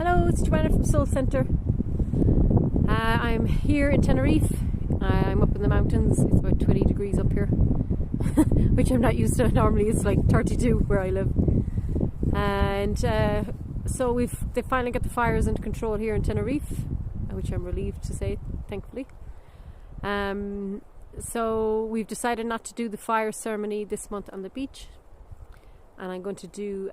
Hello, it's Joanna from Soul Centre. I'm here in Tenerife. I'm up in the mountains. It's about 20 degrees up here, which I'm not used to. Normally it's like 32 where I live. And so they finally got the fires under control here in Tenerife, which I'm relieved to say, thankfully. So we've decided not to do the fire ceremony this month on the beach, and I'm going to do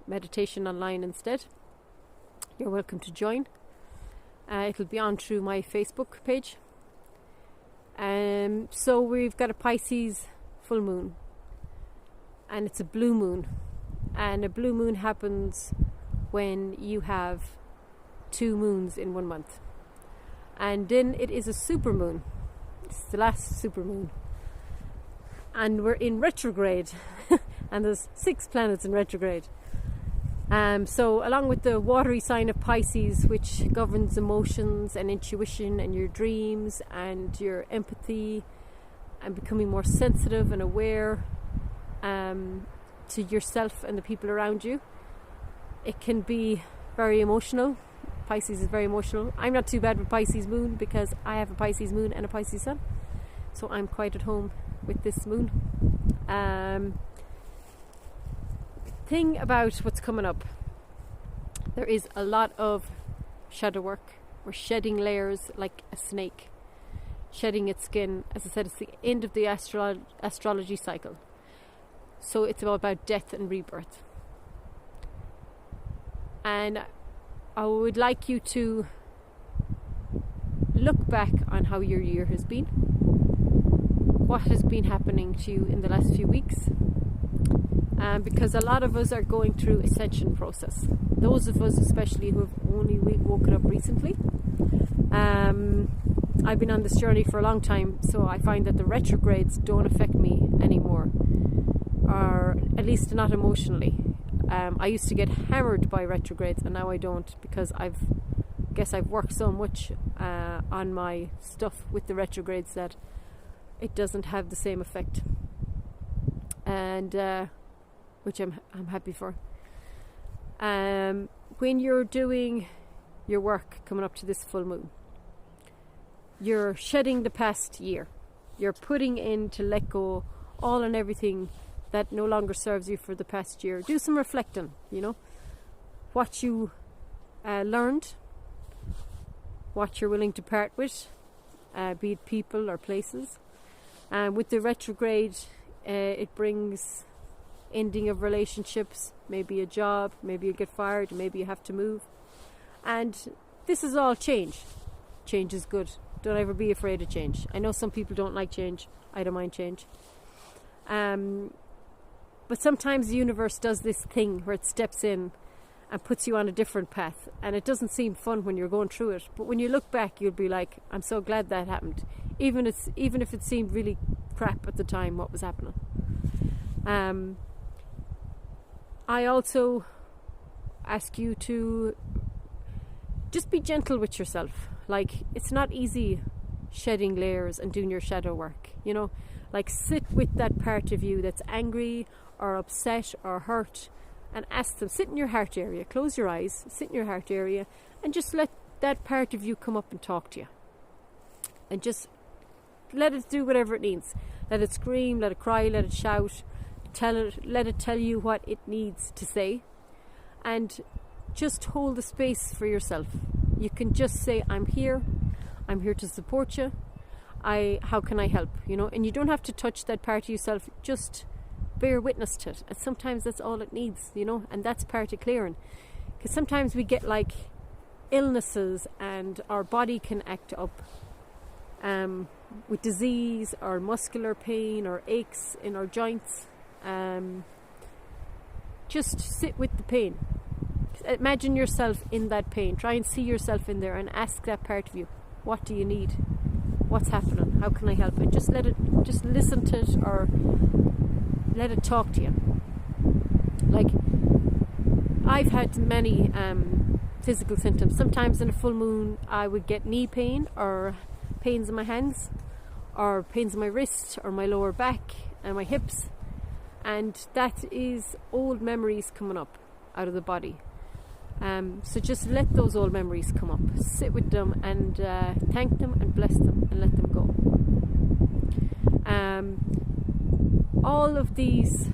meditation online instead. You're welcome to join. It'll be on through my Facebook page. So we've got a Pisces full moon, and it's a blue moon, and a blue moon happens when you have 2 moons in 1 month, and then it is a super moon. It's the last super moon, and we're in retrograde and there's 6 planets in retrograde. So along with the watery sign of Pisces, which governs emotions and intuition and your dreams and your empathy and becoming more sensitive and aware to yourself and the people around you, it can be very emotional. Pisces is very emotional. I'm not too bad with Pisces moon because I have a Pisces moon and a Pisces sun, so I'm quite at home with this moon. Thing about what's coming up, there is a lot of shadow work. We're shedding layers like a snake, shedding its skin. As I said, it's the end of the astrology cycle, so it's all about death and rebirth. And I would like you to look back on how your year has been, what has been happening to you in the last few weeks, because a lot of us are going through ascension process. Those of us especially who have only woken up recently. I've been on this journey for a long time, so I find that the retrogrades don't affect me anymore, or at least not emotionally. I used to get hammered by retrogrades, and now I don't, because I've worked so much on my stuff with the retrogrades that it doesn't have the same effect, and which I'm happy for. When you're doing your work coming up to this full moon, you're shedding the past year. You're putting in to let go all and everything that no longer serves you for the past year. Do some reflecting, what you learned, what you're willing to part with, be it people or places. With the retrograde, it brings ending of relationships, maybe a job, maybe you get fired, maybe you have to move. And this is all change. Change is good. Don't ever be afraid of change. I know some people don't like change. I don't mind change. But sometimes the universe does this thing where it steps in and puts you on a different path, and it doesn't seem fun when you're going through it, but when you look back you'll be like, I'm so glad that happened, even if it seemed really crap at the time what was happening. I also ask you to just be gentle with yourself. Like, it's not easy shedding layers and doing your shadow work, like sit with that part of you that's angry or upset or hurt, and ask them, sit in your heart area, close your eyes, sit in your heart area, and just let that part of you come up and talk to you, and just let it do whatever it needs. Let it scream, let it cry, let it shout, let it tell you what it needs to say, and just hold the space for yourself. You can just say, I'm here to support you, how can I help, and you don't have to touch that part of yourself, just bear witness to it. And sometimes that's all it needs, and that's part of clearing, because sometimes we get like illnesses and our body can act up with disease or muscular pain or aches in our joints. Just sit with the pain. Imagine yourself in that pain. Try and see yourself in there and ask that part of you, what do you need? What's happening? How can I help? And just listen to it, or let it talk to you. Like, I've had many physical symptoms. Sometimes in a full moon I would get knee pain or pains in my hands or pains in my wrist or my lower back and my hips, and that is old memories coming up out of the body. So just let those old memories come up, sit with them and thank them and bless them and let them go. All of these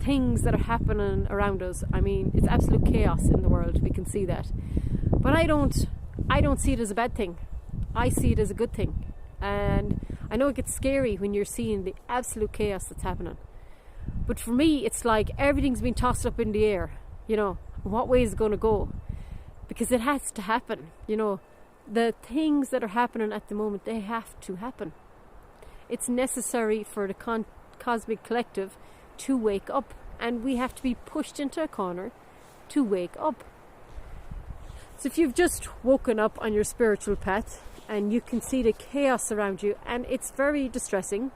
things that are happening around us, I mean, it's absolute chaos in the world, we can see that, but I don't see it as a bad thing. I see it as a good thing. And I know it gets scary when you're seeing the absolute chaos that's happening, but for me it's like everything's been tossed up in the air, you know. What way is it going to go? Because it has to happen, you know. The things that are happening at the moment, they have to happen. It's necessary for the cosmic collective to wake up, and we have to be pushed into a corner to wake up. So if you've just woken up on your spiritual path and you can see the chaos around you, and it's very distressing,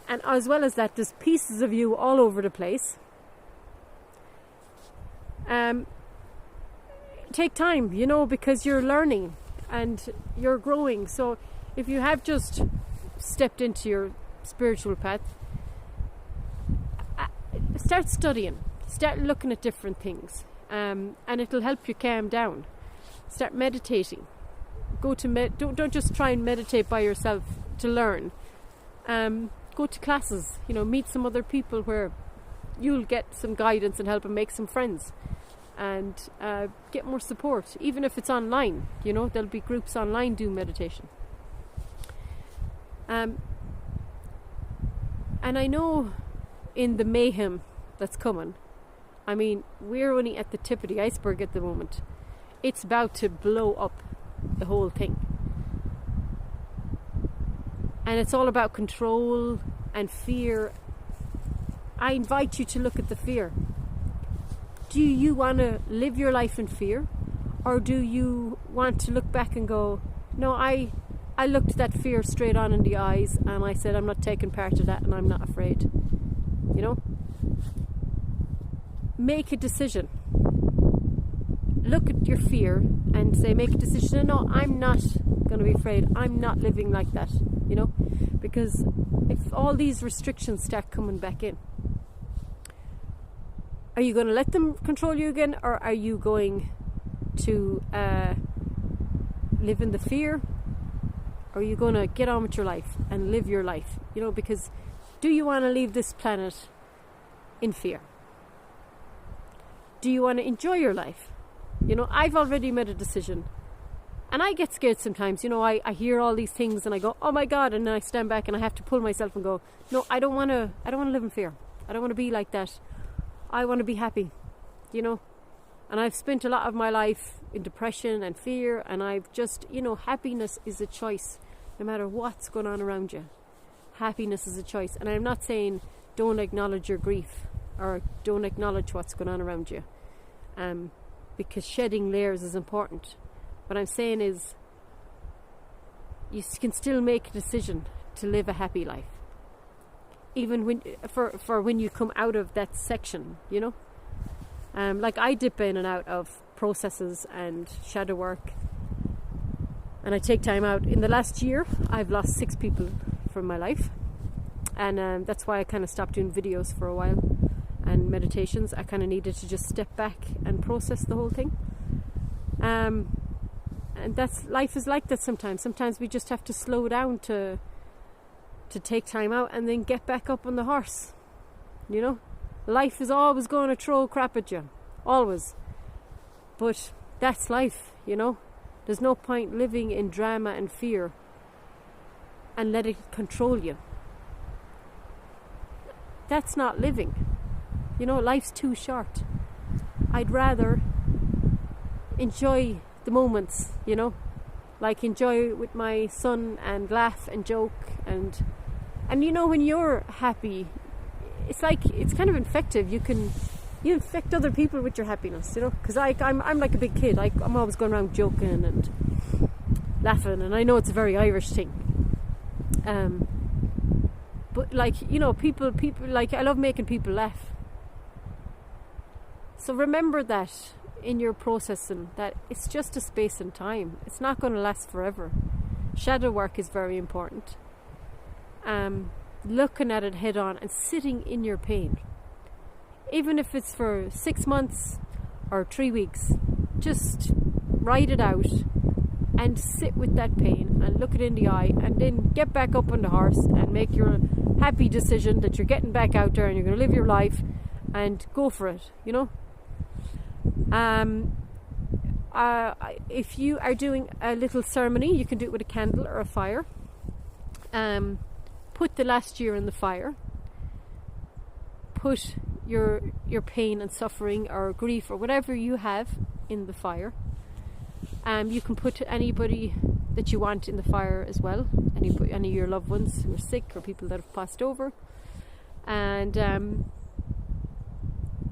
and as well as that, there's pieces of you all over the place. Take time, you know, because you're learning and you're growing. So if you have just stepped into your spiritual path, start studying, start looking at different things, and it'll help you calm down. Start meditating. Go to don't just try and meditate by yourself to learn. Go to classes, you know, meet some other people where you'll get some guidance and help and make some friends, and get more support, even if it's online. You know, there'll be groups online doing meditation. And I know in the mayhem that's coming, I mean, we're only at the tip of the iceberg at the moment. It's about to blow up, the whole thing. And it's all about control and fear. I invite you to look at the fear. Do you want to live your life in fear? Or do you want to look back and go, no, I looked that fear straight on in the eyes and I said, I'm not taking part of that and I'm not afraid. You know? Make a decision. Look at your fear and say, make a decision. No, I'm not going to be afraid. I'm not living like that. You know? Because if all these restrictions start coming back in, are you going to let them control you again, or are you going to live in the fear? Or are you going to get on with your life and live your life? You know, because do you want to leave this planet in fear? Do you want to enjoy your life? You know, I've already made a decision. And I get scared sometimes. You know, I hear all these things and I go, oh my God, and then I stand back and I have to pull myself and go, no, I don't want to live in fear. I don't want to be like that. I want to be happy, you know. And I've spent a lot of my life in depression and fear, and I've just, you know, happiness is a choice, no matter what's going on around you. Happiness is a choice. And I'm not saying don't acknowledge your grief or don't acknowledge what's going on around you, because shedding layers is important. What I'm saying is you can still make a decision to live a happy life, even when for when you come out of that section, you know. Like I dip in and out of processes and shadow work, and I take time out. In the last year, I've lost 6 people from my life, and that's why I kind of stopped doing videos for a while and meditations. I kind of needed to just step back and process the whole thing. And that's, life is like that sometimes. Sometimes we just have to slow down to take time out and then get back up on the horse. You know, life is always going to throw crap at you, always. But that's life, you know. There's no point living in drama and fear and let it control you. That's not living. You know, life's too short. I'd rather enjoy the moments, you know, like enjoy with my son and laugh and joke, and you know, when you're happy, it's like, it's kind of infective. You infect other people with your happiness, you know, because I'm like a big kid. I'm always going around joking and laughing, and I know it's a very Irish thing, but like, you know, people like, I love making people laugh. So remember that in your processing, that it's just a space and time. It's not going to last forever. Shadow work is very important. Looking at it head on and sitting in your pain, even if it's for 6 months or 3 weeks, just ride it out and sit with that pain and look it in the eye, and then get back up on the horse and make your happy decision that you're getting back out there and you're going to live your life and go for it, you know. If you are doing a little ceremony, you can do it with a candle or a fire. Put the last year in the fire. Put your pain and suffering or grief or whatever you have in the fire. You can put anybody that you want in the fire as well. Any of your loved ones who are sick or people that have passed over. And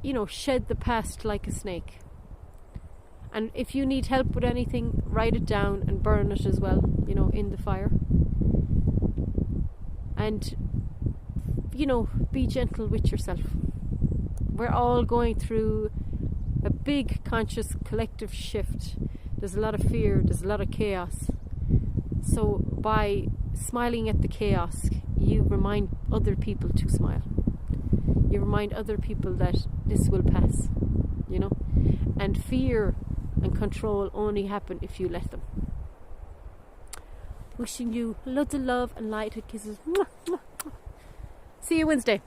you know, shed the past like a snake. And if you need help with anything, write it down and burn it as well, you know, in the fire. And, you know, be gentle with yourself. We're all going through a big conscious collective shift. There's a lot of fear, there's a lot of chaos. So by smiling at the chaos, you remind other people to smile. You remind other people that this will pass, you know. And fear and control only happen if you let them. Wishing you loads of love and light and kisses. See you Wednesday.